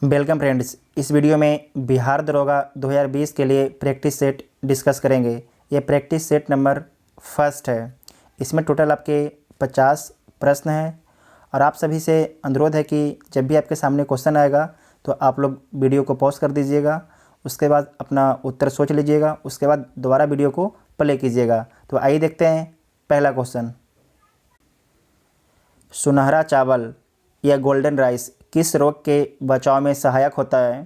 Welcome friends. इस video में बिहार दरोगा 2020 के लिए प्रैक्टिस सेट डिस्कस करेंगे। ये प्रैक्टिस सेट नंबर फर्स्ट है। इसमें टोटल आपके 50 प्रश्न हैं और आप सभी से अनुरोध है कि जब भी आपके सामने क्वेश्चन आएगा तो आप लोग वीडियो को पॉज कर दीजिएगा, उसके बाद अपना उत्तर सोच लीजिएगा, उसके बाद दोबारा वीडियो को प्ले कीजिएगा। तो आइए देखते हैं पहला क्वेश्चन। सुनहरा चावल या गोल्डन राइस किस रोग के बचाव में सहायक होता है?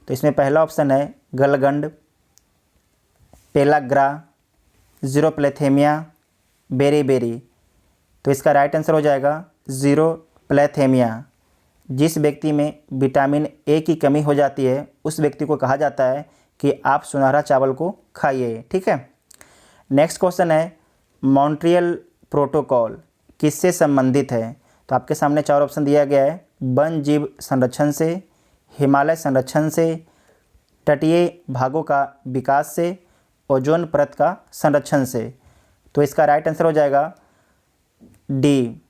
तो इसमें पहला ऑप्शन है गलगंड, पेलाग्रा, जीरोप्लेथेमिया, बेरीबेरी। तो इसका राइट आंसर हो जाएगा जीरोप्लेथेमिया। जिस व्यक्ति में विटामिन ए की कमी हो जाती है उस व्यक्ति को कहा जाता है कि आप सुनहरा चावल को खाइए। ठीक है। नेक्स्ट क्वेश्चन है मॉन्ट्रियल प्रोटोकॉल किससे संबंधित है? तो आपके सामने चार ऑप्शन दिया गया है। वन जीव संरक्षण से, हिमालय संरक्षण से, तटीय भागों का विकास से, ओजोन परत का संरक्षण से। तो इसका राइट आंसर हो जाएगा डी,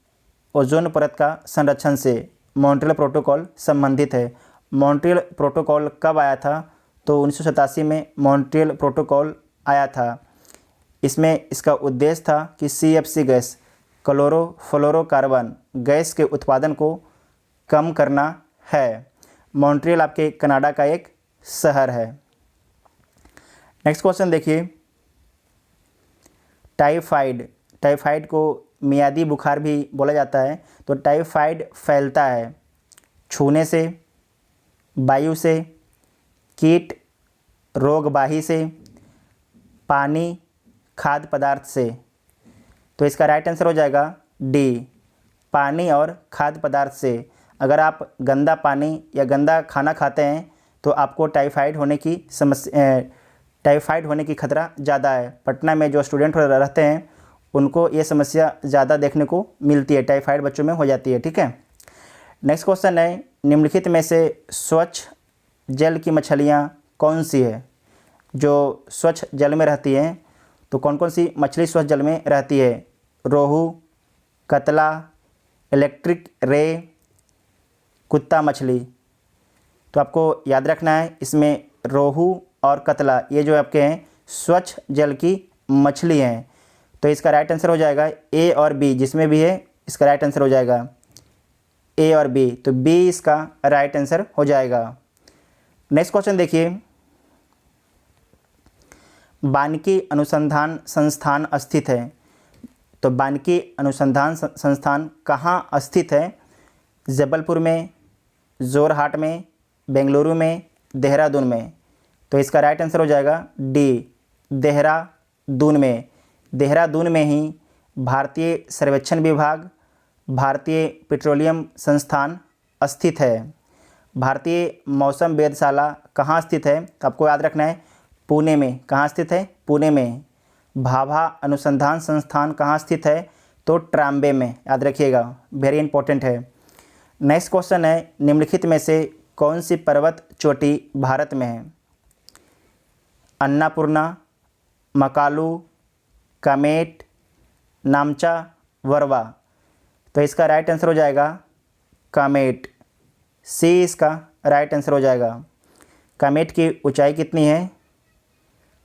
ओजोन परत का संरक्षण से मॉन्ट्रियल प्रोटोकॉल संबंधित है। मॉन्ट्रियल प्रोटोकॉल कब आया था? तो 1987 में मॉन्ट्रियल प्रोटोकॉल आया था। इसमें इसका उद्देश्य था कि CFC गैस, क्लोरोफ्लोरोकार्बन गैस के उत्पादन को कम करना है। मॉन्ट्रियल आपके कनाडा का एक शहर है। नेक्स्ट क्वेश्चन देखिए। टाइफाइड को मियादी बुखार भी बोला जाता है। तो टाइफाइड फैलता है छूने से, वायु से, कीट रोगबाही से, पानी, खाद्य पदार्थ से। तो इसका राइट आंसर हो जाएगा डी, पानी और खाद्य पदार्थ से। अगर आप गंदा पानी या गंदा खाना खाते हैं तो आपको टाइफाइड होने की खतरा ज़्यादा है। पटना में जो स्टूडेंट रहते हैं उनको ये समस्या ज़्यादा देखने को मिलती है, टाइफाइड बच्चों में हो जाती है। ठीक है। नेक्स्ट क्वेश्चन है निम्नलिखित में से स्वच्छ जल की मछलियाँ कौन सी है? जो स्वच्छ जल में रहती हैं तो कौन कौन सी मछली स्वच्छ जल में रहती है? रोहू, कतला, इलेक्ट्रिक रे, कुत्ता मछली। तो आपको याद रखना है इसमें रोहू और कतला ये जो आपके हैं स्वच्छ जल की मछली हैं। तो इसका राइट आंसर हो जाएगा ए और बी, जिसमें भी है इसका राइट आंसर हो जाएगा ए और बी। तो बी इसका राइट आंसर हो जाएगा। नेक्स्ट क्वेश्चन देखिए। वानिकी अनुसंधान संस्थान स्थित है। तो वानिकी अनुसंधान संस्थान कहाँ स्थित है? जबलपुर में, जोरहाट में, बेंगलुरु में, देहरादून में। तो इसका राइट आंसर हो जाएगा डी, देहरादून में। देहरादून में ही भारतीय सर्वेक्षण विभाग, भारतीय पेट्रोलियम संस्थान स्थित है। भारतीय मौसम वेधशाला कहाँ स्थित है? तो आपको याद रखना है पुणे में। कहाँ स्थित है? पुणे में। भाभा अनुसंधान संस्थान कहाँ स्थित है? तो ट्राम्बे में। याद रखिएगा, वेरी इंपॉर्टेंट है। नेक्स्ट क्वेश्चन है निम्नलिखित में से कौन सी पर्वत चोटी भारत में है? अन्नापूर्णा, मकालू, कामेट, नामचा, वरवा। तो इसका राइट आंसर हो जाएगा कामेट, सी इसका राइट आंसर हो जाएगा। कामेट की ऊंचाई कितनी है?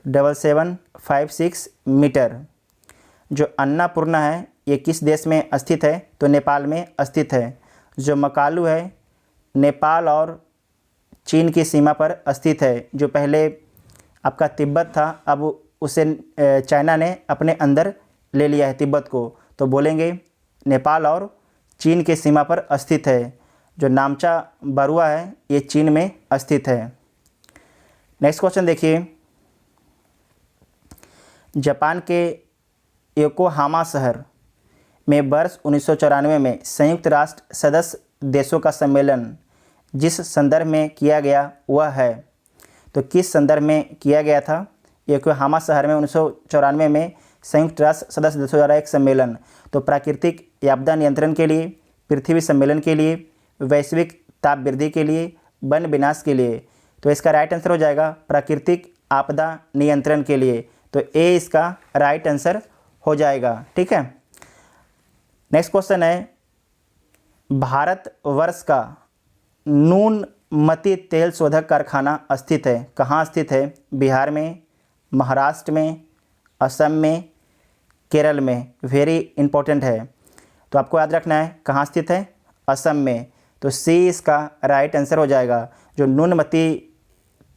7756 मीटर। जो अन्नापूर्णा है ये किस देश में स्थित है? तो नेपाल में स्थित है। जो मकालू है नेपाल और चीन की सीमा पर स्थित है। जो पहले आपका तिब्बत था अब उसे चाइना ने अपने अंदर ले लिया है तिब्बत को, तो बोलेंगे नेपाल और चीन की सीमा पर स्थित है। जो नामचा बरुआ है ये चीन में स्थित है। नेक्स्ट क्वेश्चन देखिए। जापान के योकोहामा शहर में वर्ष 1994 में संयुक्त राष्ट्र सदस्य देशों का सम्मेलन जिस संदर्भ में किया गया वह है? तो किस संदर्भ में किया गया था? योकोहामा शहर में 1994 में संयुक्त राष्ट्र सदस्य देशों द्वारा एक सम्मेलन। तो प्राकृतिक आपदा नियंत्रण के लिए, पृथ्वी सम्मेलन के लिए, वैश्विक ताप वृद्धि के लिए, वन विनाश के लिए। तो इसका राइट आंसर हो जाएगा प्राकृतिक आपदा नियंत्रण के लिए। तो ए इसका राइट आंसर हो जाएगा। ठीक है। नेक्स्ट क्वेश्चन है भारतवर्ष का नून मती तेल शोधक कारखाना स्थित है? कहाँ स्थित है? बिहार में, महाराष्ट्र में, असम में, केरल में। वेरी इंपॉर्टेंट है, तो आपको याद रखना है कहाँ स्थित है, असम में। तो सी इसका राइट आंसर हो जाएगा। जो नूनमती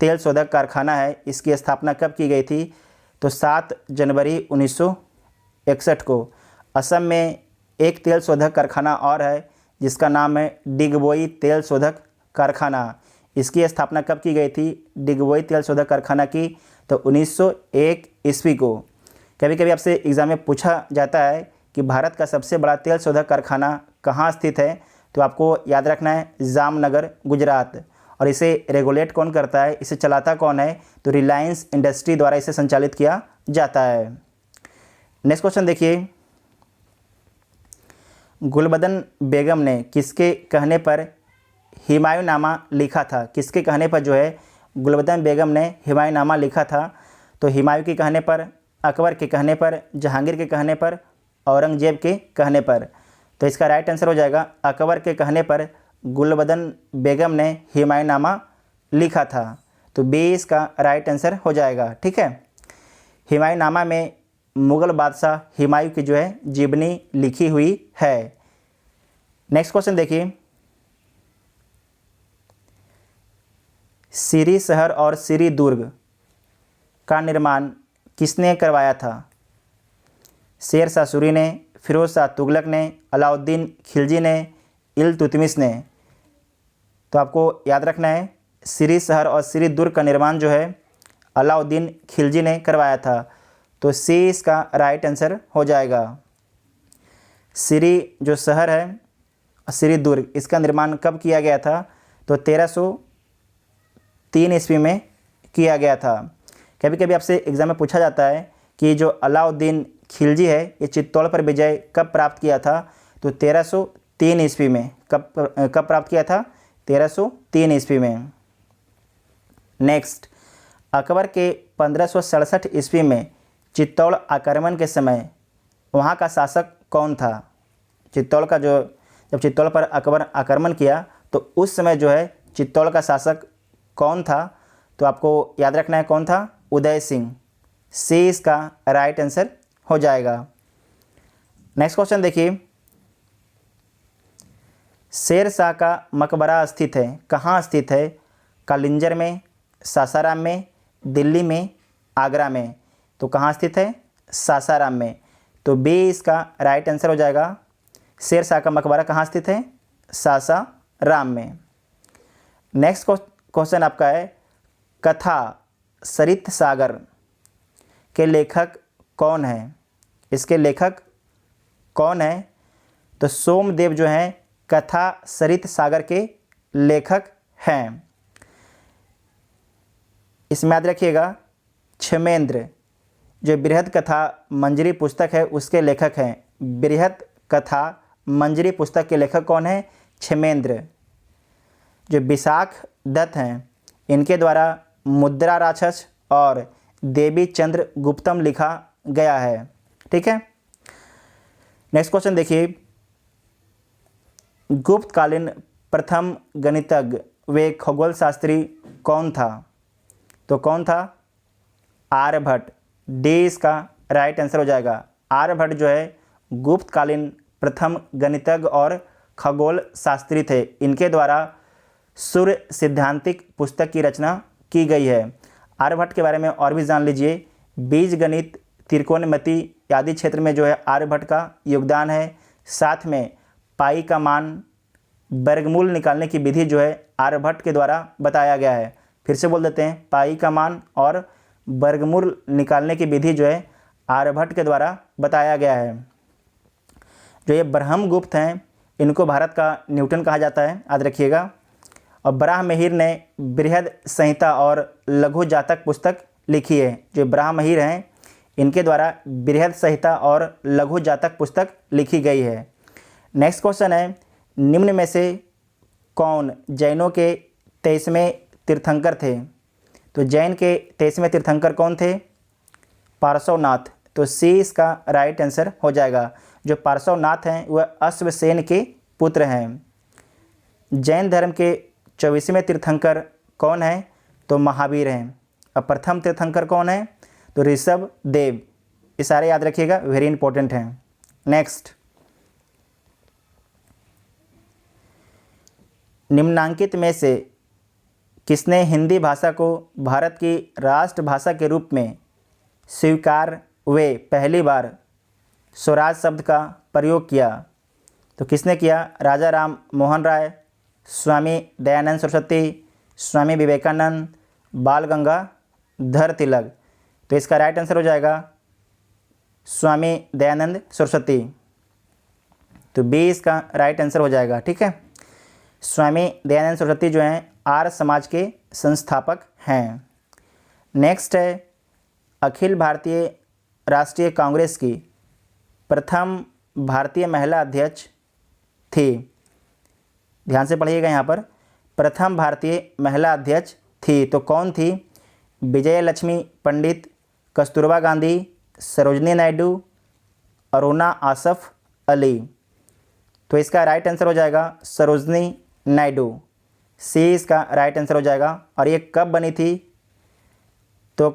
तेल शोधक कारखाना है, इसकी स्थापना कब की गई थी? तो 7 जनवरी 1961 को। असम में एक तेल शोधक कारखाना और है जिसका नाम है डिगबोई तेल शोधक कारखाना। इसकी स्थापना कब की गई थी? डिगबोई तेल शोधक कारखाना की तो 1901 ईस्वी को। कभी कभी आपसे एग्ज़ाम में पूछा जाता है कि भारत का सबसे बड़ा तेल शोधक कारखाना कहाँ स्थित है, तो आपको याद रखना है जामनगर, गुजरात। और इसे रेगुलेट कौन करता है, इसे चलाता कौन है? तो रिलायंस इंडस्ट्री द्वारा इसे संचालित किया जाता है। नेक्स्ट क्वेश्चन देखिए, गुलबदन बेगम ने किसके कहने पर हुमायूंनामा लिखा था? किसके कहने पर जो है गुलबदन बेगम ने हुमायूंनामा लिखा था? तो हुमायूं के कहने पर, अकबर के कहने पर, जहांगीर के कहने पर, औरंगजेब के कहने पर। तो इसका राइट आंसर हो जाएगा अकबर के कहने पर गुलबदन बेगम ने हुमायूंनामा लिखा था। तो बी इसका राइट आंसर हो जाएगा। ठीक है, हुमायूंनामा में मुग़ल बादशाह हुमायूं की जो है जीवनी लिखी हुई है। नेक्स्ट क्वेश्चन देखिए, सिरी शहर और सिरी दुर्ग का निर्माण किसने करवाया था? शेर शाह सूरी ने, फिरोज शाह तुगलक ने, अलाउद्दीन खिलजी ने, इल्तुतमिश ने। तो आपको याद रखना है सिरी शहर और सिरी दुर्ग का निर्माण जो है अलाउद्दीन खिलजी ने करवाया था। तो सी इसका राइट आंसर हो जाएगा। सिरी जो शहर है, सिरी दुर्ग, इसका निर्माण कब किया गया था? तो 1303 ईस्वी में किया गया था। कभी कभी आपसे एग्जाम में पूछा जाता है कि जो अलाउद्दीन खिलजी है, ये चित्तौड़ पर विजय कब प्राप्त किया था? तो 1303 ईस्वी में। कब प्राप्त किया था? 1303 ईस्वी में। नेक्स्ट, अकबर के 1567 ईस्वी में चित्तौड़ आक्रमण के समय वहाँ का शासक कौन था? चित्तौड़ का जो, जब चित्तौड़ पर अकबर आक्रमण किया तो उस समय जो है चित्तौड़ का शासक कौन था? तो आपको याद रखना है कौन था? उदय सिंह। सी इसका राइट आंसर हो जाएगा। नेक्स्ट क्वेश्चन देखिए, शेर शाह का मकबरा स्थित है, कहाँ स्थित है? कालिंजर में, सासाराम में, दिल्ली में, आगरा में। तो कहाँ स्थित है? सासाराम में। तो बी इसका राइट आंसर हो जाएगा। शेर शाह का मकबरा कहाँ स्थित है? सासाराम में। नेक्स्ट क्वेश्चन आपका है, कथा सरित सागर के लेखक कौन है? इसके लेखक कौन है? तो सोमदेव जो हैं कथा सरित सागर के लेखक हैं। इसमें याद रखिएगा क्षेमेंद्र, जो बृहद कथा मंजरी पुस्तक है उसके लेखक हैं। बृहद कथा मंजरी पुस्तक के लेखक कौन है? क्षेमेंद्र। जो विशाख दत्त हैं, इनके द्वारा मुद्रा राक्षस और देवी चंद्र गुप्तम लिखा गया है। ठीक है, नेक्स्ट क्वेश्चन देखिए, गुप्तकालीन प्रथम गणितज्ञ व खगोल शास्त्री कौन था? तो कौन था? आर्यभट्ट। डी इसका राइट आंसर हो जाएगा। आर्यभट्ट जो है गुप्तकालीन प्रथम गणितज्ञ और खगोल शास्त्री थे। इनके द्वारा सूर्य सिद्धांतिक पुस्तक की रचना की गई है। आर्यभट्ट के बारे में और भी जान लीजिए। बीज गणित, त्रिकोणमिति आदि क्षेत्र में जो है आर्यभट्ट का योगदान है। साथ में पाई का मान, वर्गमूल निकालने की विधि जो है आर्यभट्ट के द्वारा बताया गया है। फिर से बोल देते हैं, पाई का मान और वर्गमूल निकालने की विधि जो है आर्यभट्ट के द्वारा बताया गया है। जो ये ब्रह्मगुप्त हैं, इनको भारत का न्यूटन कहा जाता है, याद रखिएगा। और ब्राह्महीर ने बृहद संहिता और लघु जातक पुस्तक लिखी है। जो ब्राह्महीर हैं, इनके द्वारा बृहद संहिता और लघु जातक पुस्तक लिखी गई है। नेक्स्ट क्वेश्चन है, निम्न में से कौन जैनों के 23वें तीर्थंकर थे? तो जैन के 23वें तीर्थंकर कौन थे? पार्श्वनाथ। तो सी इसका राइट आंसर हो जाएगा। जो पार्श्वनाथ हैं वह अश्वसेन के पुत्र हैं। जैन धर्म के 24वें तीर्थंकर कौन है? तो महावीर हैं। अब प्रथम तीर्थंकर कौन है? तो ऋषभ देव। ये सारे याद रखिएगा, वेरी इंपॉर्टेंट हैं। नेक्स्ट, निम्नांकित में से किसने हिंदी भाषा को भारत की राष्ट्रभाषा के रूप में स्वीकार वे पहली बार स्वराज शब्द का प्रयोग किया? तो किसने किया? राजा राम मोहन राय, स्वामी दयानंद सरस्वती, स्वामी विवेकानंद, बाल गंगाधर तिलक। तो इसका राइट आंसर हो जाएगा स्वामी दयानंद सरस्वती। तो बी इसका राइट आंसर हो जाएगा। ठीक है, स्वामी दयानंद सरस्वती जो हैं आर्य समाज के संस्थापक हैं। नेक्स्ट है, अखिल भारतीय राष्ट्रीय कांग्रेस की प्रथम भारतीय महिला अध्यक्ष थी। ध्यान से पढ़िएगा, यहाँ पर प्रथम भारतीय महिला अध्यक्ष थी तो कौन थी? विजय लक्ष्मी पंडित, कस्तूरबा गांधी, सरोजनी नायडू, अरुणा आसफ अली। तो इसका राइट आंसर हो जाएगा सरोजनी नायडू। सी इसका राइट आंसर हो जाएगा। और ये कब बनी थी? तो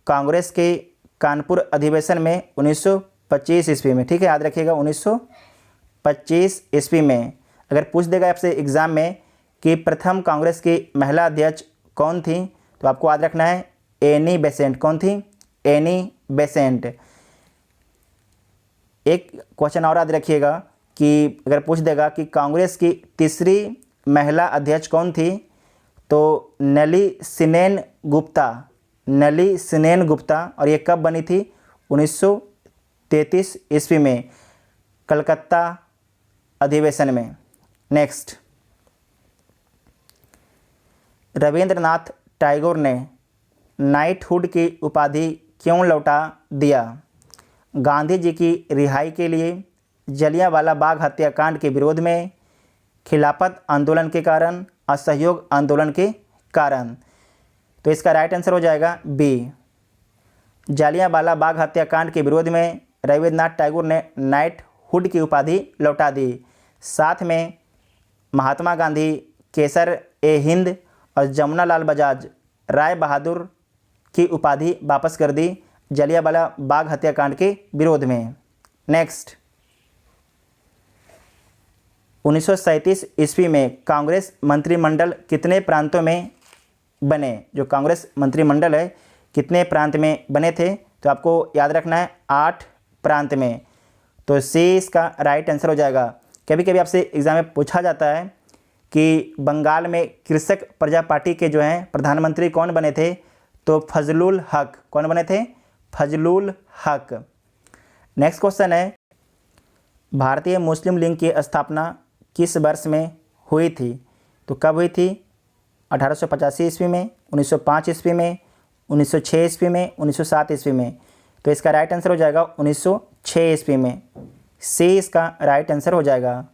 कांग्रेस के कानपुर अधिवेशन में 1925 ईस्वी में। ठीक है, याद रखिएगा 1925 ईस्वी में। अगर पूछ देगा आपसे एग्ज़ाम में कि प्रथम कांग्रेस की महिला अध्यक्ष कौन थी, तो आपको याद रखना है एनी बेसेंट। कौन थी? Annie Besant. एक क्वेश्चन और याद रखिएगा कि अगर पूछ देगा कि कांग्रेस की तीसरी महिला अध्यक्ष कौन थी, तो नली सिनेन गुप्ता। नली सिनेन गुप्ता। और ये कब बनी थी? 1933 ईस्वी में, कलकत्ता अधिवेशन में। नेक्स्ट, रविंद्रनाथ टैगोर ने नाइटहुड की उपाधि क्यों लौटा दिया? गांधी जी की रिहाई के लिए, जलियांवाला बाग हत्याकांड के विरोध में, खिलाफत आंदोलन के कारण, असहयोग आंदोलन के कारण। तो इसका राइट आंसर हो जाएगा बी। जलियांवाला बाग हत्याकांड के विरोध में रविंद्रनाथ टैगोर ने नाइटहुड की उपाधि लौटा दी। साथ में महात्मा गांधी, केसर ए हिंद और जमुनालाल बजाज राय बहादुर की उपाधि वापस कर दी जलियांवाला बाग हत्याकांड के विरोध में। नेक्स्ट, 1937 ईस्वी में कांग्रेस मंत्रिमंडल कितने प्रांतों में बने? जो कांग्रेस मंत्रिमंडल है कितने प्रांत में बने थे? तो आपको याद रखना है 8 प्रांत में। तो सी इसका राइट आंसर हो जाएगा। कभी कभी आपसे एग्जाम में पूछा जाता है कि बंगाल में कृषक प्रजा पार्टी के जो हैं प्रधानमंत्री कौन बने थे? तो फजलुल हक। कौन बने थे? फजलुल हक। नेक्स्ट क्वेश्चन है, भारतीय मुस्लिम लीग की स्थापना किस वर्ष में हुई थी? तो कब हुई थी? 1885 ईस्वी में, 1905 ईस्वी में, 1906 ईस्वी में, 1907 ईस्वी में। तो इसका राइट आंसर हो जाएगा 1906 ईस्वी में। सी इसका राइट आंसर हो जाएगा।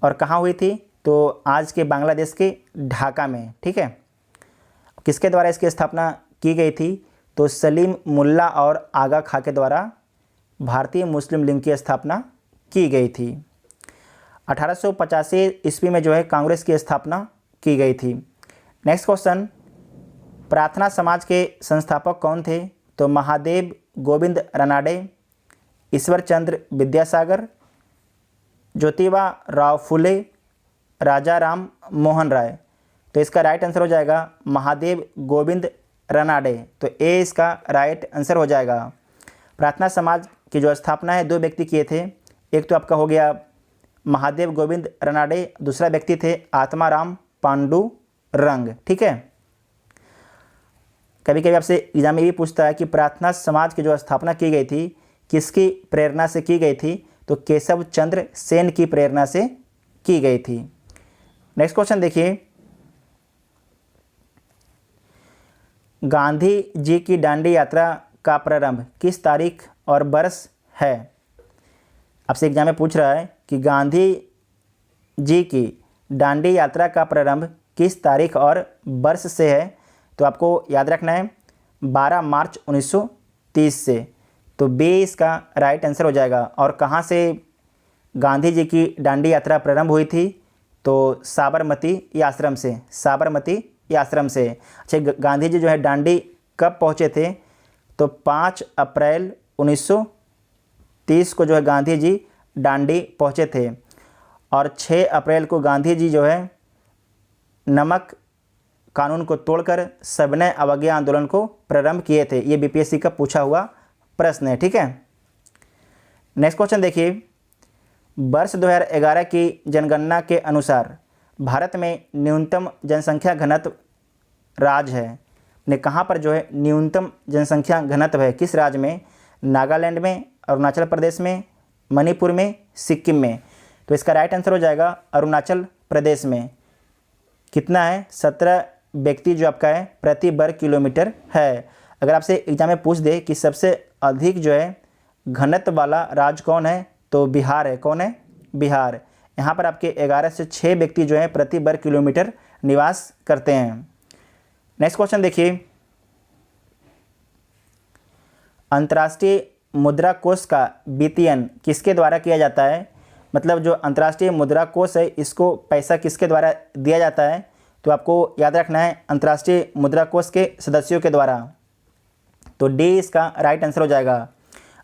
और कहाँ हुई थी? तो आज के बांग्लादेश के ढाका में। ठीक है, किसके द्वारा इसकी स्थापना की गई थी? तो सलीम मुल्ला और आगा खां के द्वारा भारतीय मुस्लिम लीग की स्थापना की गई थी। 1885 ईस्वी में जो है कांग्रेस की स्थापना की गई थी। नेक्स्ट क्वेश्चन, प्रार्थना समाज के संस्थापक कौन थे? तो महादेव गोविंद रानाडे, ईश्वर चंद्र विद्यासागर, ज्योतिबा राव फुले, राजा राम मोहन राय। तो इसका राइट आंसर हो जाएगा महादेव गोविंद रानाडे। तो ए इसका राइट आंसर हो जाएगा। प्रार्थना समाज की जो स्थापना है 2 व्यक्ति किए थे। एक तो आपका हो गया महादेव गोविंद रानाडे, दूसरा व्यक्ति थे आत्माराम पांडुरंग। ठीक है, कभी कभी आपसे एग्जाम में भी पूछता है कि प्रार्थना समाज की जो स्थापना की गई थी किसकी प्रेरणा से की गई थी? तो केशव चंद्र सेन की प्रेरणा से की गई थी। नेक्स्ट क्वेश्चन देखिए, गांधी जी की दांडी यात्रा का प्रारंभ किस तारीख और वर्ष है? आपसे एग्जाम में पूछ रहा है कि गांधी जी की दांडी यात्रा का प्रारंभ किस तारीख और वर्ष से है? तो आपको याद रखना है 12 मार्च 1930 से। तो बी इसका राइट आंसर हो जाएगा। और कहाँ से गांधी जी की दांडी यात्रा प्रारंभ हुई थी? तो साबरमती आश्रम से, साबरमती आश्रम से। अच्छा, गांधी जी जो है डांडी कब पहुँचे थे? तो 5 अप्रैल 1930 को जो है गांधी जी डांडी पहुँचे थे और 6 अप्रैल को गांधी जी जो है नमक कानून को तोड़कर सविनय अवज्ञा आंदोलन को प्रारंभ किए थे। ये बीपीएससी का पूछा हुआ प्रश्न है, ठीक है। नेक्स्ट क्वेश्चन देखिए, वर्ष 2011 की जनगणना के अनुसार भारत में न्यूनतम जनसंख्या घनत्व राज्य है ने कहाँ पर जो है न्यूनतम जनसंख्या घनत्व है? किस राज्य में? नागालैंड में, अरुणाचल प्रदेश में, मणिपुर में, सिक्किम में। तो इसका राइट आंसर हो जाएगा अरुणाचल प्रदेश में। कितना है? 17 व्यक्ति जो आपका है प्रति वर्ग किलोमीटर है। अगर आपसे एग्जाम में पूछ दे कि सबसे अधिक जो है घनत्व वाला राज्य कौन है, तो बिहार है। कौन है? बिहार। यहाँ पर आपके 11 से 6 व्यक्ति जो है प्रति वर्ग किलोमीटर निवास करते हैं। नेक्स्ट क्वेश्चन देखिए, अंतर्राष्ट्रीय मुद्रा कोष का वित्तीयन किसके द्वारा किया जाता है? मतलब जो अंतर्राष्ट्रीय मुद्रा कोष है इसको पैसा किसके द्वारा दिया जाता है? तो आपको याद रखना है अंतर्राष्ट्रीय मुद्रा कोष के सदस्यों के द्वारा। तो डी इसका राइट आंसर हो जाएगा।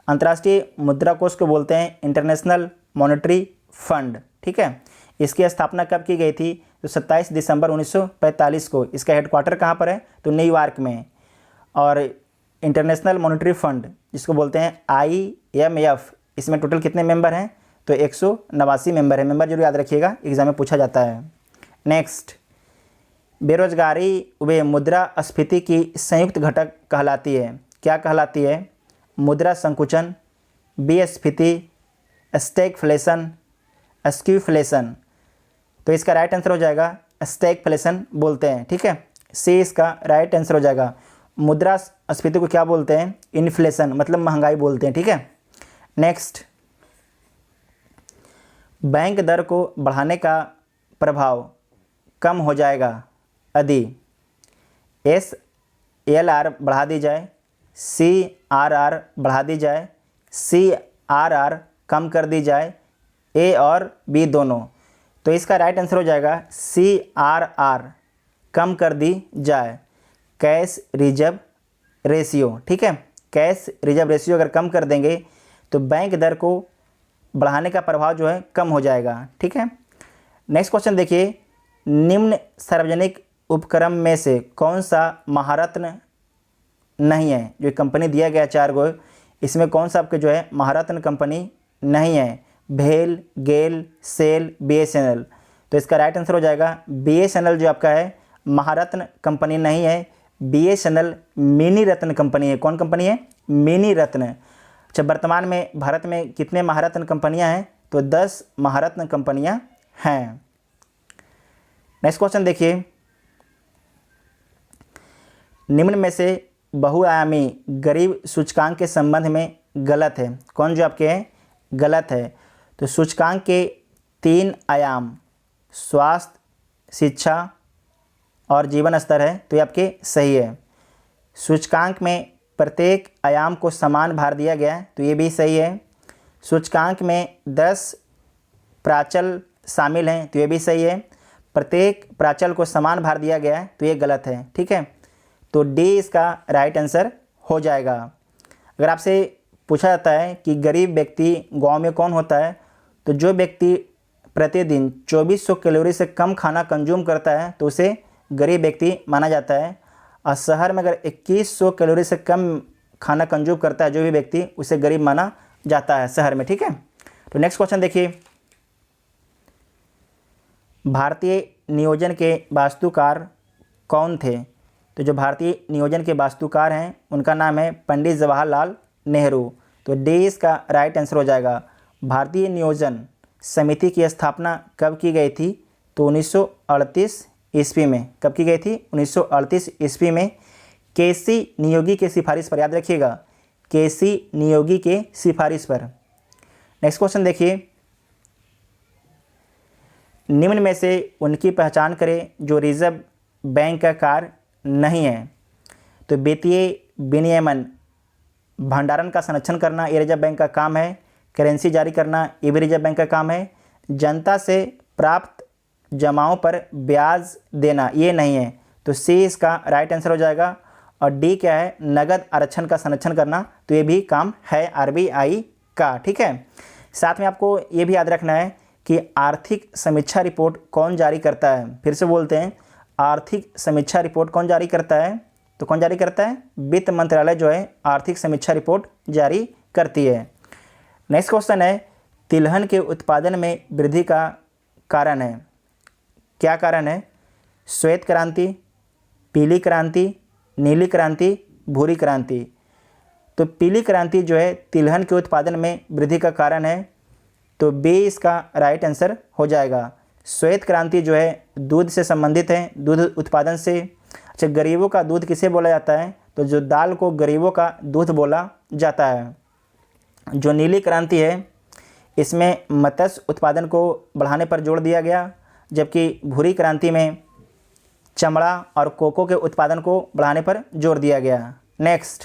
अंतर्राष्ट्रीय मुद्रा कोष को बोलते हैं इंटरनेशनल मॉनेटरी फंड, ठीक है। इसकी स्थापना कब की गई थी? तो 27 दिसंबर 1945 को। इसका हेडक्वार्टर कहाँ पर है? तो न्यूयॉर्क में। और इंटरनेशनल मॉनेटरी फंड जिसको बोलते हैं IMF, इसमें टोटल कितने मेंबर हैं? तो 189 मेंबर है। मेंबर जरूर याद रखिएगा, एग्जाम में पूछा जाता है। नेक्स्ट, बेरोजगारी व मुद्रास्फीति की संयुक्त घटक कहलाती है। क्या कहलाती है? मुद्रा संकुचन, विस्फीति, स्टैगफ्लेशन, स्क्यूफ्लेशन। तो इसका राइट आंसर हो जाएगा स्टैगफ्लेशन बोलते हैं, ठीक है। सी इसका राइट आंसर हो जाएगा। मुद्रास्फीति को क्या बोलते हैं? इन्फ्लेशन, मतलब महंगाई बोलते हैं, ठीक है। नेक्स्ट, बैंक दर को बढ़ाने का प्रभाव कम हो जाएगा यदि SLR बढ़ा दी जाए, CRR बढ़ा दी जाए, CRR कम कर दी जाए, A और B दोनों। तो इसका राइट आंसर हो जाएगा CRR कम कर दी जाए, कैश रिजर्व रेशियो, ठीक है। कैश रिजर्व रेशियो अगर कम कर देंगे तो बैंक दर को बढ़ाने का प्रभाव जो है कम हो जाएगा, ठीक है। नेक्स्ट क्वेश्चन देखिए, निम्न सार्वजनिक उपक्रम में से कौन सा महारत्न नहीं है? जो कंपनी दिया गया 4 गो, इसमें कौन सा आपके जो है महारत्न कंपनी नहीं है? भेल, गेल, सेल, BSNL। तो इसका राइट आंसर हो जाएगा BSNL जो आपका है महारत्न कंपनी नहीं है। BSNL मिनी रत्न कंपनी है। कौन कंपनी है? मिनी रत्न। अच्छा, वर्तमान में भारत में कितने महारत्न कंपनियां हैं? तो 10 महारत्न कंपनियां हैं। नेक्स्ट क्वेश्चन देखिए, निम्न में से बहुआयामी गरीब सूचकांक के संबंध में गलत है। कौन जो आपके हैं गलत है? तो सूचकांक के 3 आयाम स्वास्थ्य, शिक्षा और जीवन स्तर है, तो ये आपके सही है। सूचकांक में प्रत्येक आयाम को समान भार दिया गया है, तो ये भी सही है। सूचकांक में 10 प्राचल शामिल हैं, तो ये भी सही है। प्रत्येक प्राचल को समान भार दिया गया है, तो ये गलत है, ठीक है। तो डी इसका राइट आंसर हो जाएगा। अगर आपसे पूछा जाता है कि गरीब व्यक्ति गांव में कौन होता है, तो जो व्यक्ति प्रतिदिन 2400 कैलोरी से कम खाना कंज्यूम करता है तो उसे गरीब व्यक्ति माना जाता है। और शहर में अगर 2100 कैलोरी से कम खाना कंज्यूम करता है जो भी व्यक्ति, उसे गरीब माना जाता है शहर में, ठीक है। तो नेक्स्ट क्वेश्चन देखिए, भारतीय नियोजन के वास्तुकार कौन थे? तो जो भारतीय नियोजन के वास्तुकार हैं उनका नाम है पंडित जवाहरलाल नेहरू। तो डी इसका राइट आंसर हो जाएगा। भारतीय नियोजन समिति की स्थापना कब की गई थी? तो 1938 ईस्वी में। कब की गई थी? 1938 ईस्वी में। केसी नियोगी के सिफारिश पर, याद रखिएगा केसी नियोगी के सिफारिश पर। नेक्स्ट क्वेश्चन देखिए, निम्न में से उनकी पहचान करें जो रिजर्व बैंक का कार्य नहीं है। तो वित्तीय विनियमन, भंडारण का संरक्षण करना ये रिजर्व बैंक का काम है। करेंसी जारी करना ये भी रिजर्व बैंक का काम है। जनता से प्राप्त जमाओं पर ब्याज देना, ये नहीं है। तो सी इसका राइट आंसर हो जाएगा। और डी क्या है, नगद आरक्षण का संरक्षण करना, तो ये भी काम है आरबीआई का। ठीक है, साथ में आपको ये भी याद रखना है कि आर्थिक समीक्षा रिपोर्ट कौन जारी करता है। फिर से बोलते हैं, आर्थिक समीक्षा रिपोर्ट कौन जारी करता है, तो कौन जारी करता है, वित्त मंत्रालय जो है आर्थिक समीक्षा रिपोर्ट जारी करती है। नेक्स्ट क्वेश्चन है, तिलहन के उत्पादन में वृद्धि का कारण है, क्या कारण है, श्वेत क्रांति, पीली क्रांति, नीली क्रांति, भूरी क्रांति। तो पीली क्रांति जो है तिलहन के उत्पादन में वृद्धि का कारण है, तो बी इसका राइट आंसर हो जाएगा। श्वेत क्रांति जो है दूध से संबंधित है, दूध उत्पादन से। अच्छा, गरीबों का दूध किसे बोला जाता है, तो जो दाल को गरीबों का दूध बोला जाता है। जो नीली क्रांति है इसमें मत्स्य उत्पादन को बढ़ाने पर जोर दिया गया, जबकि भूरी क्रांति में चमड़ा और कोको के उत्पादन को बढ़ाने पर जोर दिया गया। नेक्स्ट,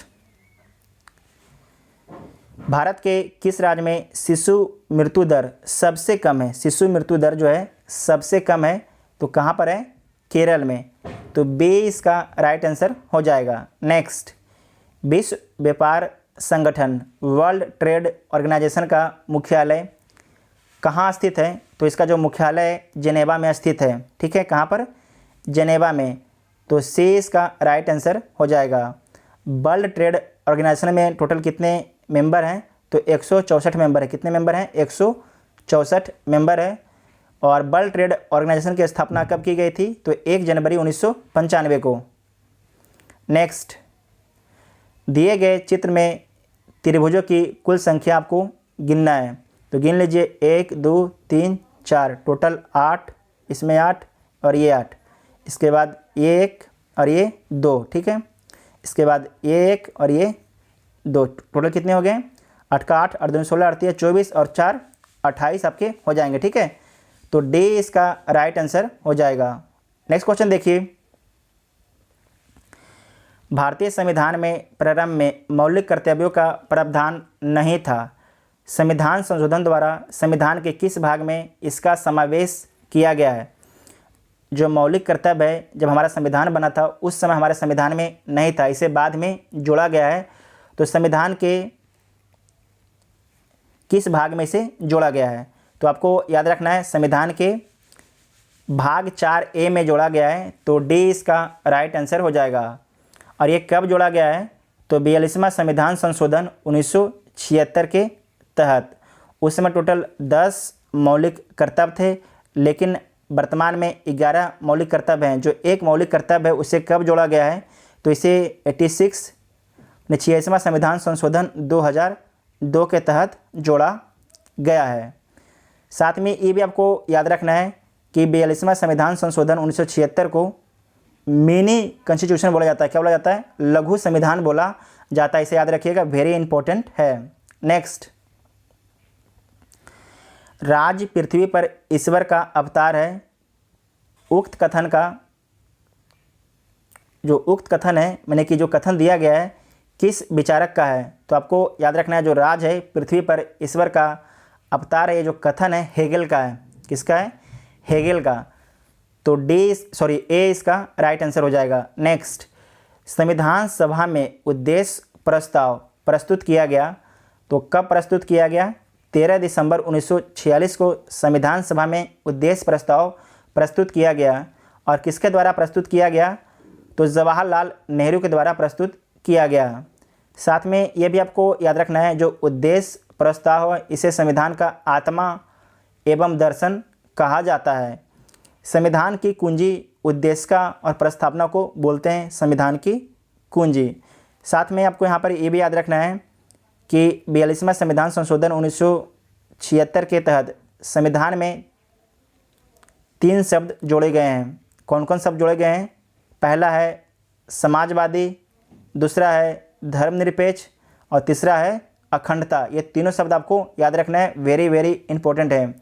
भारत के किस राज्य में शिशु मृत्यु दर सबसे कम है, शिशु मृत्यु दर जो है सबसे कम है, तो कहाँ पर है, केरल में। तो बी इसका राइट आंसर हो जाएगा। नेक्स्ट, विश्व व्यापार संगठन वर्ल्ड ट्रेड ऑर्गेनाइजेशन का मुख्यालय कहाँ स्थित है, तो इसका जो मुख्यालय जेनेवा में स्थित है। ठीक है, कहाँ पर, जेनेवा में। तो सी इसका राइट आंसर हो जाएगा। वर्ल्ड ट्रेड ऑर्गेनाइजेशन में टोटल कितने मेंबर हैं, तो 164 मेंबर है। कितने मेंबर हैं, 164 मेंबर है। और वर्ल्ड ट्रेड ऑर्गेनाइजेशन की स्थापना कब की गई थी, तो 1 जनवरी 1995 को। नेक्स्ट, दिए गए चित्र में त्रिभुजों की कुल संख्या आपको गिनना है, तो गिन लीजिए 1 2 3 4, टोटल 8, इसमें 8 और ये 8। इसके बाद ये 1 और ये 2। ठीक है, इसके बाद ये 1 और ये 2, टोटल कितने हो गए, 8 का 8, 8 दूनी 16, 38 24 और 4 28 आपके हो जाएंगे। ठीक है, तो डी इसका राइट आंसर हो जाएगा। नेक्स्ट क्वेश्चन देखिए, भारतीय संविधान में प्रारंभ में मौलिक कर्तव्यों का प्रावधान नहीं था। संविधान संशोधन द्वारा संविधान के किस भाग में इसका समावेश किया गया है। जो मौलिक कर्तव्य है, जब हमारा संविधान बना था उस समय हमारे संविधान में नहीं था, इसे बाद में जोड़ा गया है। तो संविधान के किस भाग में इसे जोड़ा गया है, तो आपको याद रखना है संविधान के भाग 4A में जोड़ा गया है, तो डी इसका राइट आंसर हो जाएगा। और ये कब जोड़ा गया है, तो 42वां संविधान संशोधन 1976 के तहत। उस समय टोटल 10 मौलिक कर्तव्य थे, लेकिन वर्तमान में 11 मौलिक कर्तव्य हैं। जो एक मौलिक कर्तव्य है उसे कब जोड़ा गया है, तो इसे 86वां संविधान संशोधन 2002 के तहत जोड़ा गया है। साथ में ये भी आपको याद रखना है कि 42वां संविधान संशोधन 1976 को मिनी कॉन्स्टिट्यूशन बोला जाता है। क्या बोला जाता है, लघु संविधान बोला जाता है, इसे याद रखिएगा, वेरी इंपॉर्टेंट है। नेक्स्ट, राज पृथ्वी पर ईश्वर का अवतार है। उक्त कथन का जो उक्त कथन है, मैंने कि जो कथन दिया गया है, किस विचारक का है, तो आपको याद रखना है जो राज है पृथ्वी पर ईश्वर का अवतार है, ये जो कथन है हेगेल का है। किसका है, हेगेल का। तो ए इसका राइट आंसर हो जाएगा। नेक्स्ट, संविधान सभा में उद्देश्य प्रस्ताव प्रस्तुत किया गया, तो कब प्रस्तुत किया गया, 13 दिसंबर 1946 को संविधान सभा में उद्देश्य प्रस्ताव प्रस्तुत किया गया। और किसके द्वारा प्रस्तुत किया गया, तो जवाहरलाल नेहरू के द्वारा प्रस्तुत किया गया। साथ में ये भी आपको याद रखना है जो उद्देश्य प्रस्ताव है, इसे संविधान का आत्मा एवं दर्शन कहा जाता है। संविधान की कुंजी उद्देश्य का और प्रस्तावना को बोलते हैं संविधान की कुंजी। साथ में आपको यहाँ पर ये भी याद रखना है कि 42वां संविधान संशोधन 1976 के तहत संविधान में 3 शब्द जोड़े गए हैं। कौन कौन शब्द जोड़े गए हैं, पहला है समाजवादी, दूसरा है धर्मनिरपेक्ष और तीसरा है अखंडता। ये तीनों शब्द आपको याद रखना है, वेरी वेरी इंपॉर्टेंट है।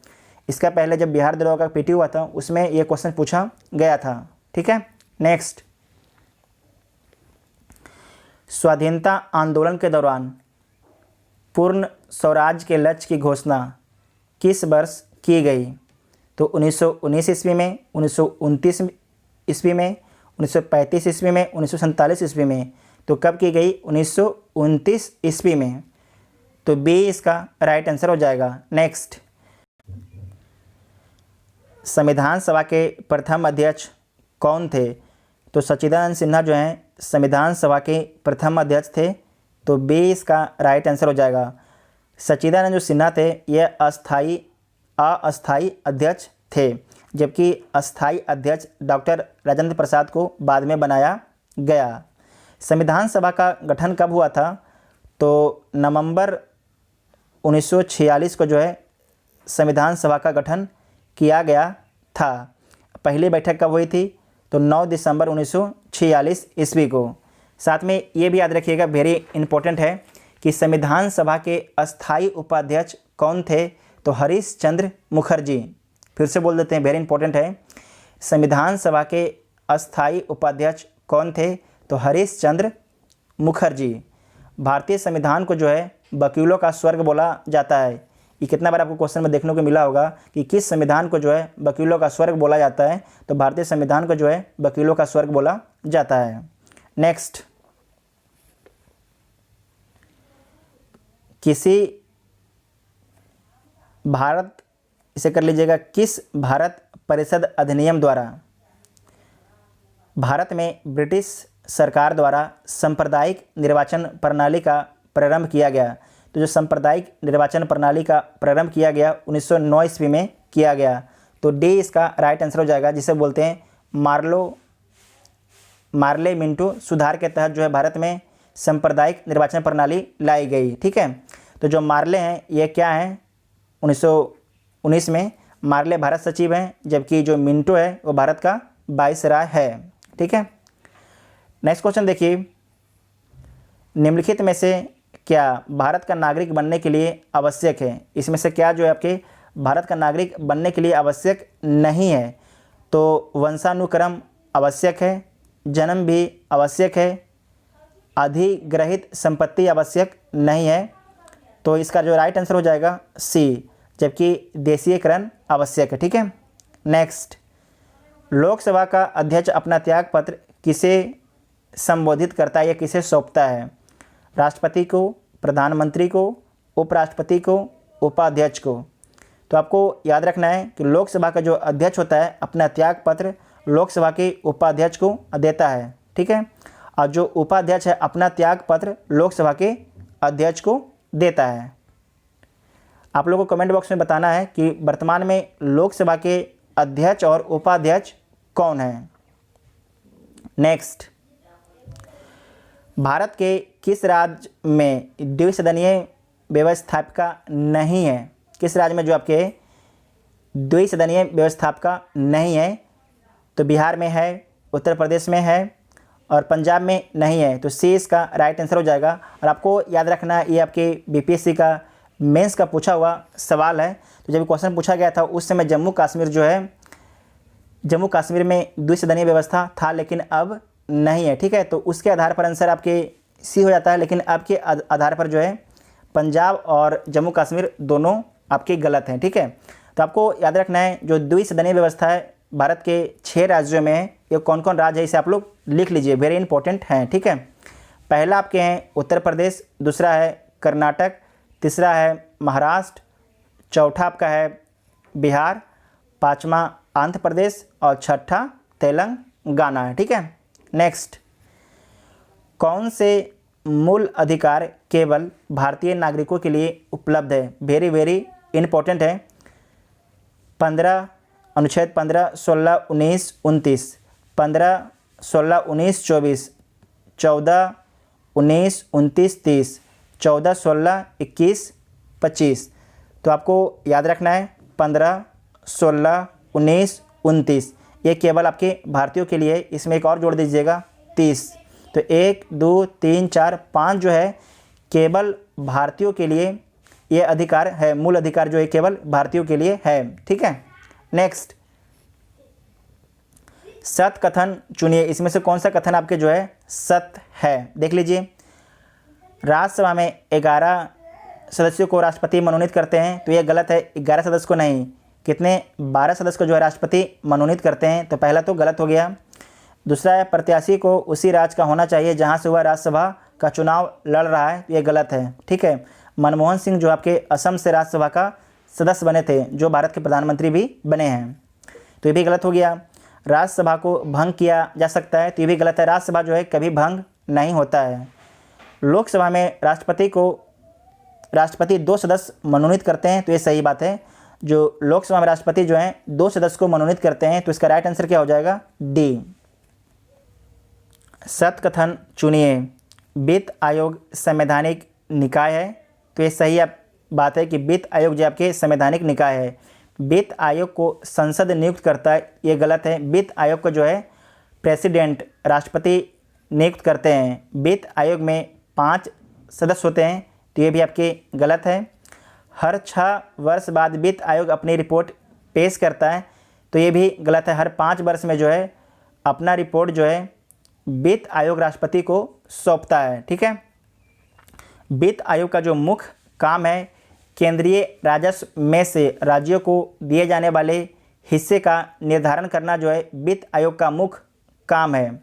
इसका पहले जब बिहार दरोगा का पीटी हुआ था उसमें ये क्वेश्चन पूछा गया था। ठीक है, नेक्स्ट, स्वाधीनता आंदोलन के दौरान पूर्ण स्वराज के लक्ष्य की घोषणा किस वर्ष की गई, तो 1919 ईस्वी में, 1929 ईस्वी में, 1935 ईस्वी में, 1947 ईस्वी में। तो कब की गई? 1929 ईस्वी में। तो बी इसका राइट आंसर हो जाएगा। नेक्स्ट, संविधान सभा के प्रथम अध्यक्ष कौन थे? तो सच्चिदानंद सिन्हा जो हैं संविधान सभा के प्रथम अध्यक्ष थे। तो बी इसका राइट आंसर हो जाएगा। सच्चिदानंद जो सिन्हा थे ये अस्थाई अध्यक्ष थे, जबकि अस्थाई अध्यक्ष डॉक्टर राजेंद्र प्रसाद को बाद में बनाया गया। संविधान सभा का गठन कब हुआ था? तो नवंबर 1946 को जो है संविधान सभा का गठन किया गया था। पहली बैठक कब हुई थी? तो 9 दिसंबर 1946 ईस्वी को। साथ में ये भी याद रखिएगा, वेरी इंपॉर्टेंट है, कि संविधान सभा के अस्थाई उपाध्यक्ष कौन थे? तो हरीश चंद्र मुखर्जी। फिर से बोल देते हैं, वेरी इंपॉर्टेंट है। संविधान सभा के अस्थाई उपाध्यक्ष कौन थे? तो हरीश चंद्र मुखर्जी। भारतीय संविधान को जो है वकीलों का स्वर्ग बोला जाता है। ये कितना बार आपको क्वेश्चन में देखने को मिला होगा कि किस संविधान को जो है वकीलों का स्वर्ग बोला जाता है? तो भारतीय संविधान को जो है वकीलों का स्वर्ग बोला जाता है। नेक्स्ट, इसे कर लीजिएगा, किस भारत परिषद अधिनियम द्वारा भारत में ब्रिटिश सरकार द्वारा सांप्रदायिक निर्वाचन प्रणाली का प्रारंभ किया गया? तो जो सांप्रदायिक निर्वाचन प्रणाली का प्रारंभ किया गया 1909 ईस्वी में किया गया। तो डी इसका राइट आंसर हो जाएगा, जिसे बोलते हैं मार्ले मिंटो सुधार के तहत जो है भारत में सांप्रदायिक निर्वाचन प्रणाली लाई गई। ठीक है, तो जो मार्ले हैं ये क्या हैं? 1919 में मार्ले भारत सचिव हैं, जबकि जो मिंटो है वो भारत का वाइसराय है। ठीक है, नेक्स्ट क्वेश्चन देखिए, निम्नलिखित में से क्या भारत का नागरिक बनने के लिए आवश्यक है? इसमें से क्या जो है आपके भारत का नागरिक बनने के लिए आवश्यक नहीं है? तो वंशानुक्रम आवश्यक है, जन्म भी आवश्यक है, अधिग्रहित संपत्ति आवश्यक नहीं है। तो इसका जो राइट आंसर हो जाएगा सी, जबकि देशीयकरण आवश्यक है। ठीक है, नेक्स्ट, लोकसभा का अध्यक्ष अपना त्यागपत्र किसे संबोधित करता है या किसे सौंपता है? राष्ट्रपति को, प्रधानमंत्री को, उपराष्ट्रपति को, उपाध्यक्ष को। तो आपको याद रखना है कि लोकसभा का जो अध्यक्ष होता है अपना त्यागपत्र लोकसभा के उपाध्यक्ष को देता है। ठीक है, और जो उपाध्यक्ष है अपना त्यागपत्र लोकसभा के अध्यक्ष को देता है। आप लोगों को कमेंट बॉक्स में बताना है कि वर्तमान में लोकसभा के अध्यक्ष और उपाध्यक्ष कौन हैं। नेक्स्ट, भारत के किस राज्य में द्विसदनीय व्यवस्थापिका नहीं है? किस राज्य में जो आपके द्विसदनीय व्यवस्थापिका नहीं है? तो बिहार में है, उत्तर प्रदेश में है और पंजाब में नहीं है। तो सी इसका राइट आंसर हो जाएगा। और आपको याद रखना है, ये आपके बीपीएससी का मेंस का पूछा हुआ सवाल है। तो जब क्वेश्चन पूछा गया था उस समय जम्मू कश्मीर में द्विसदनीय व्यवस्था था, लेकिन अब नहीं है। ठीक है, तो उसके आधार पर आंसर आपके सी हो जाता है, लेकिन अब के आधार पर जो है पंजाब और जम्मू कश्मीर दोनों आपके गलत हैं। ठीक है, तो आपको याद रखना है जो द्विसदनीय व्यवस्था है भारत के 6 राज्यों में है। ये कौन कौन राज्य है इसे आप लोग लिख लीजिए, वेरी इंपॉर्टेंट हैं। ठीक है, पहला आपके हैं उत्तर प्रदेश, दूसरा है कर्नाटक, तीसरा है महाराष्ट्र, चौथा आपका है बिहार, पांचवा आंध्र प्रदेश और छठा तेलंगाना है। ठीक है, नेक्स्ट, कौन से मूल अधिकार केवल भारतीय नागरिकों के लिए उपलब्ध है? वेरी वेरी इंपॉर्टेंट है। 15 अनुच्छेद 15, 16, 19, 29, 15, 16, 19, 24, 14, 19, 29, 30, 14, 16, 21, 25। तो आपको याद रखना है 15, 16, 19, 29 ये केवल आपके भारतीयों के लिए। इसमें एक और जोड़ दीजिएगा 30। तो 1, 2, 3, 4, 5 जो है केवल भारतीयों के लिए ये अधिकार है, मूल अधिकार जो है केवल भारतीयों के लिए है। ठीक है, नेक्स्ट, सत कथन चुनिए। इसमें से कौन सा कथन आपके जो है सत्य है? देख लीजिए, राज्यसभा में 11 सदस्यों को राष्ट्रपति मनोनीत करते हैं, तो ये गलत है। 11 सदस्य को नहीं, कितने 12 सदस्य को जो है राष्ट्रपति मनोनीत करते हैं, तो पहला तो गलत हो गया। दूसरा है प्रत्याशी को उसी राज्य का होना चाहिए जहां से वह राज्यसभा का चुनाव लड़ रहा है, ये गलत है। ठीक है, मनमोहन सिंह जो आपके असम से राज्यसभा का सदस्य बने थे, जो भारत के प्रधानमंत्री भी बने हैं, तो ये भी गलत हो गया। राज्यसभा को भंग किया जा सकता है, तो ये भी गलत है। राज्यसभा जो है कभी भंग नहीं होता है। लोकसभा में राष्ट्रपति 2 सदस्य मनोनीत करते हैं, तो ये सही बात है। जो लोकसभा में राष्ट्रपति जो हैं 2 सदस्य को मनोनीत करते हैं, तो इसका राइट आंसर क्या हो जाएगा? डी। सत्य कथन चुनिए। वित्त आयोग संवैधानिक निकाय है, तो ये सही बात है कि वित्त आयोग जो आपके संवैधानिक निकाय है। वित्त आयोग को संसद नियुक्त करता है, ये गलत है। वित्त आयोग को जो है प्रेसिडेंट राष्ट्रपति नियुक्त करते हैं। वित्त आयोग में 5 सदस्य होते हैं, तो ये भी आपके गलत है। हर 6 वर्ष बाद वित्त आयोग अपनी रिपोर्ट पेश करता है, तो ये भी गलत है। हर 5 वर्ष में जो है अपना रिपोर्ट जो है वित्त आयोग राष्ट्रपति को सौंपता है। ठीक है, वित्त आयोग का जो मुख्य काम है केंद्रीय राजस्व में से राज्यों को दिए जाने वाले हिस्से का निर्धारण करना जो है वित्त आयोग का मुख्य काम है।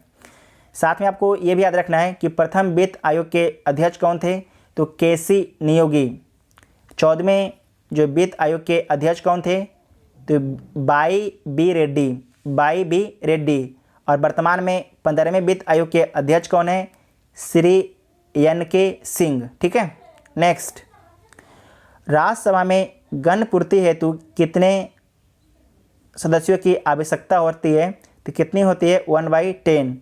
साथ में आपको ये भी याद रखना है कि प्रथम वित्त आयोग के अध्यक्ष कौन थे, तो केसी नियोगी। 14वें जो वित्त आयोग के अध्यक्ष कौन थे, तो बाई बी रेड्डी। और वर्तमान में 15वें वित्त आयोग के अध्यक्ष कौन है, श्री एन.के. सिंह। ठीक है, नेक्स्ट, राज्यसभा में गणपूर्ति हेतु कितने सदस्यों की आवश्यकता होती है, तो कितनी होती है? 1/10।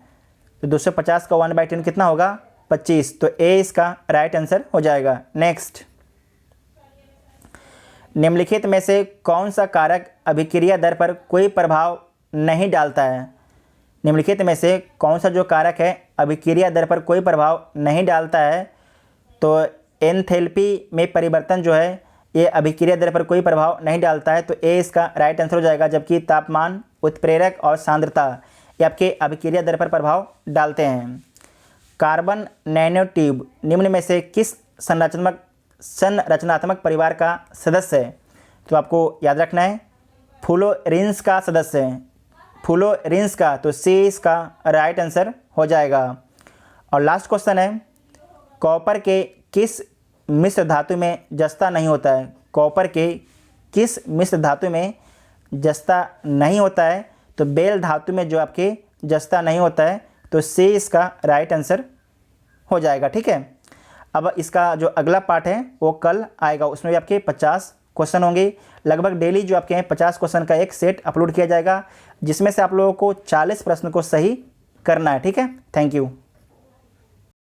तो 250 का 1/10 कितना होगा? 25। तो ए इसका राइट आंसर हो जाएगा। नेक्स्ट, निम्नलिखित में से कौन सा कारक अभिक्रिया दर पर कोई प्रभाव नहीं डालता है? निम्नलिखित में से कौन सा जो कारक है अभिक्रिया दर पर कोई प्रभाव नहीं डालता है? तो एंथैल्पी में परिवर्तन जो है ये अभिक्रिया दर पर कोई प्रभाव नहीं डालता है, तो ए इसका राइट आंसर हो जाएगा। जबकि तापमान, उत्प्रेरक और सांद्रता ये आपके अभिक्रिया दर पर प्रभाव डालते हैं। कार्बन नैनोट्यूब निम्न में से किस संरचनात्मक परिवार का सदस्य है? तो आपको याद रखना है फ्लोरीन्स का सदस्य है, फ्लोरीन्स का, तो सी इसका राइट आंसर हो जाएगा। और लास्ट क्वेश्चन है, कॉपर के किस मिश्र धातु में जस्ता नहीं होता है? कॉपर के किस मिश्र धातु में जस्ता नहीं होता है? तो बेल धातु में जो आपके जस्ता नहीं होता है, तो सी इसका राइट आंसर हो जाएगा। ठीक है, अब इसका जो अगला पार्ट है वो कल आएगा, उसमें भी आपके 50 क्वेश्चन होंगे। लगभग डेली जो आपके हैं 50 क्वेश्चन का एक सेट अपलोड किया जाएगा, जिसमें से आप लोगों को 40 प्रश्न को सही करना है। ठीक है, थैंक यू।